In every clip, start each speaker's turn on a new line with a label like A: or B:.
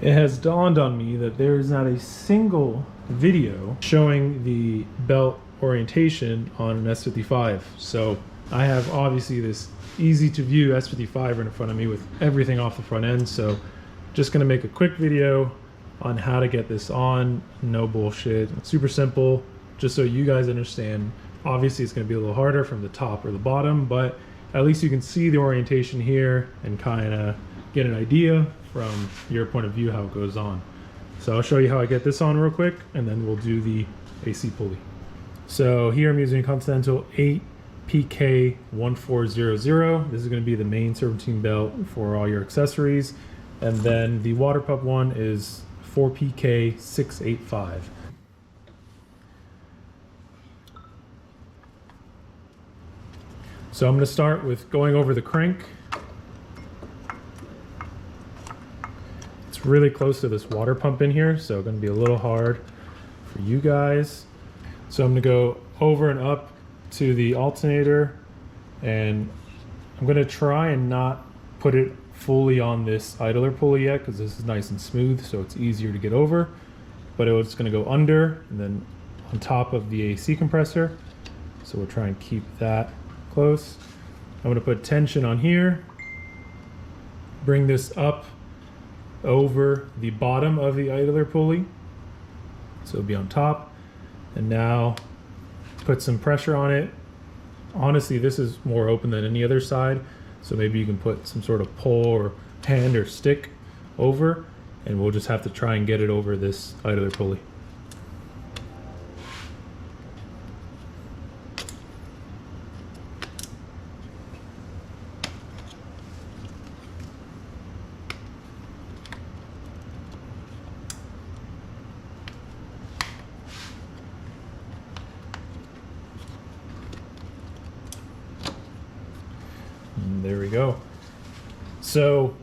A: It has dawned on me that there is not a single video showing the belt orientation on an S55. So I have obviously this easy to view S55 in front of me with everything off the front end. So just gonna make a quick video on how to get this on. No bullshit, it's super simple, just so you guys understand. Obviously it's gonna be a little harder from the top or the bottom, but at least you can see the orientation here and kind of get an idea from your point of view how it goes on. So I'll show you how I get this on real quick, and then we'll do the AC pulley. So here I'm using a Continental 8PK1400. This is going to be the main Serpentine belt for all your accessories. And then the water pump one is 4PK685. So I'm going to start with going over the crank. It's really close to this water pump in here, so it's going to be a little hard for you guys. So I'm going to go over and up to the alternator, and I'm going to try and not put it fully on this idler pulley yet, because this is nice and smooth, so it's easier to get over. But it's going to go under and then on top of the AC compressor, so we'll try and keep that close. I'm going to put tension on here, bring this up over the bottom of the idler pulley, so it'll be on top, and now put some pressure on it. Honestly, this is more open than any other side, so maybe you can put some sort of pole or hand or stick over, and we'll just have to try and get it over this idler pulley. And there we go. So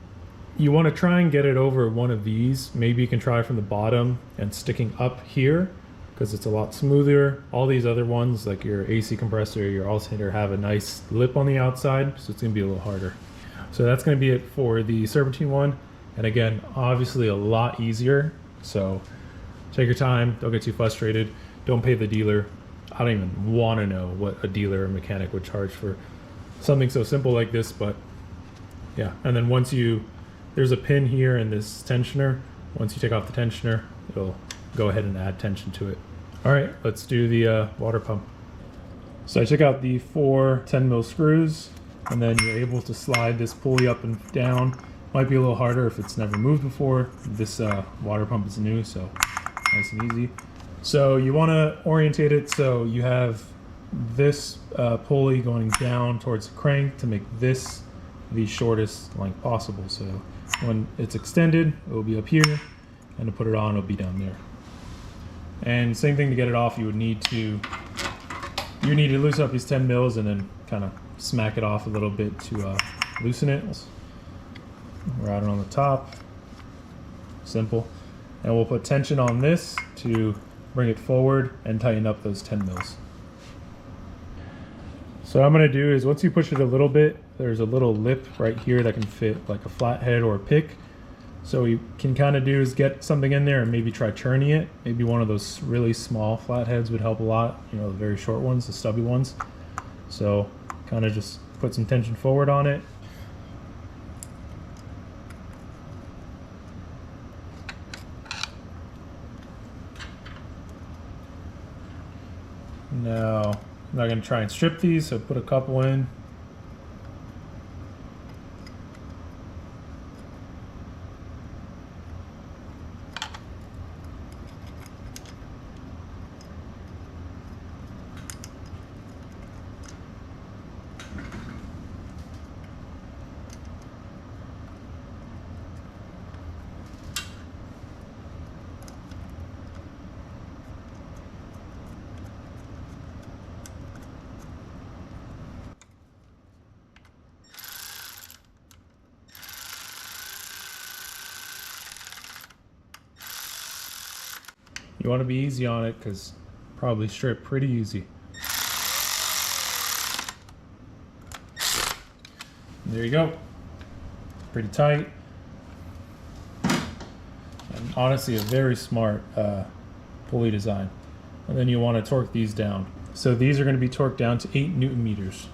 A: you want to try and get it over one of these. Maybe you can try from the bottom and sticking up here, because it's a lot smoother. All these other ones, like your AC compressor, your alternator, have a nice lip on the outside, so it's going to be a little harder. So that's going to be it for the Serpentine one. And again, obviously a lot easier. So take your time, don't get too frustrated, don't pay the dealer. I don't even want to know what a dealer or mechanic would charge for something so simple like this, but yeah. And then once there's a pin here in this tensioner. Once you take off the tensioner, it'll go ahead and add tension to it. All right, let's do the water pump. So I took out the 4 10mm screws, and then you're able to slide this pulley up and down. Might be a little harder if it's never moved before. This water pump is new, so nice and easy. So you want to orientate it so you have this pulley going down towards the crank to make this the shortest length possible. So when it's extended, it will be up here, and to put it on, it'll be down there. And same thing to get it off. You need to loosen up these 10 mils and then kind of smack it off a little bit to loosen it. Route it on the top. Simple. And we'll put tension on this to bring it forward and tighten up those 10 mils. So what I'm going to do is, once you push it a little bit, there's a little lip right here that can fit like a flathead or a pick. So what you can kind of do is get something in there and maybe try turning it. Maybe one of those really small flatheads would help a lot, you know, the very short ones, the stubby ones. So kind of just put some tension forward on it. Now, I'm not going to try and strip these, so put a couple in. You want to be easy on it, because probably strip pretty easy. And there you go. Pretty tight. Honestly, a very smart pulley design. And then you want to torque these down. So these are going to be torqued down to 8 Newton meters.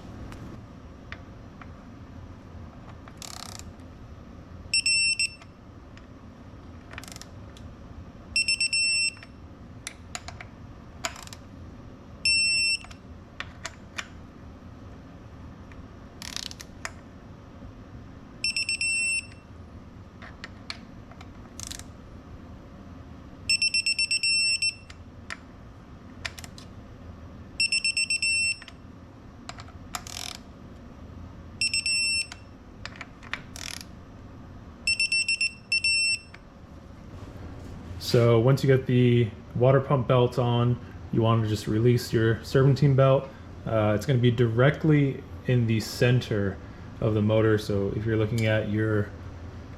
A: So once you get the water pump belt on, you want to just release your serpentine belt. It's going to be directly in the center of the motor. So if you're looking at your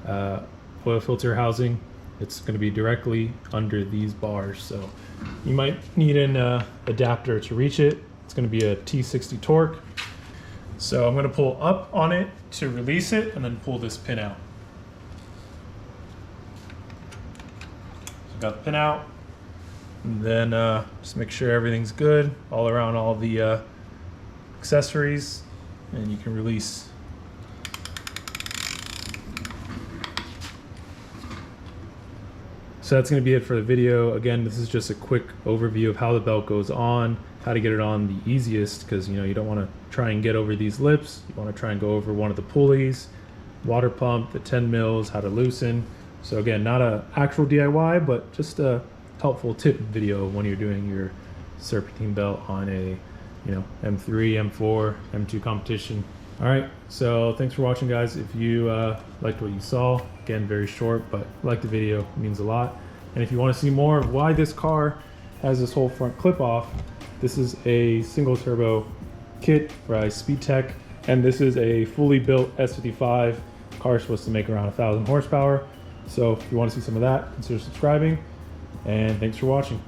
A: oil filter housing, it's going to be directly under these bars. So you might need an adapter to reach it. It's going to be a T60 torque. So I'm going to pull up on it to release it and then pull this pin out. Got the pin out, and then just make sure everything's good all around all the accessories, and you can release. So that's going to be it for the video. Again, this is just a quick overview of how the belt goes on, how to get it on the easiest, because you don't want to try and get over these lips. You want to try and go over one of the pulleys, water pump, the 10 mils, how to loosen. So again, not an actual DIY, but just a helpful tip video when you're doing your serpentine belt on a, M3, M4, M2 competition. All right, so thanks for watching, guys. If you liked what you saw, again, very short, but like the video, it means a lot. And if you want to see more of why this car has this whole front clip off, this is a single turbo kit by Speedtech, and this is a fully built S55 car supposed to make around 1,000 horsepower. So if you want to see some of that, consider subscribing, and thanks for watching.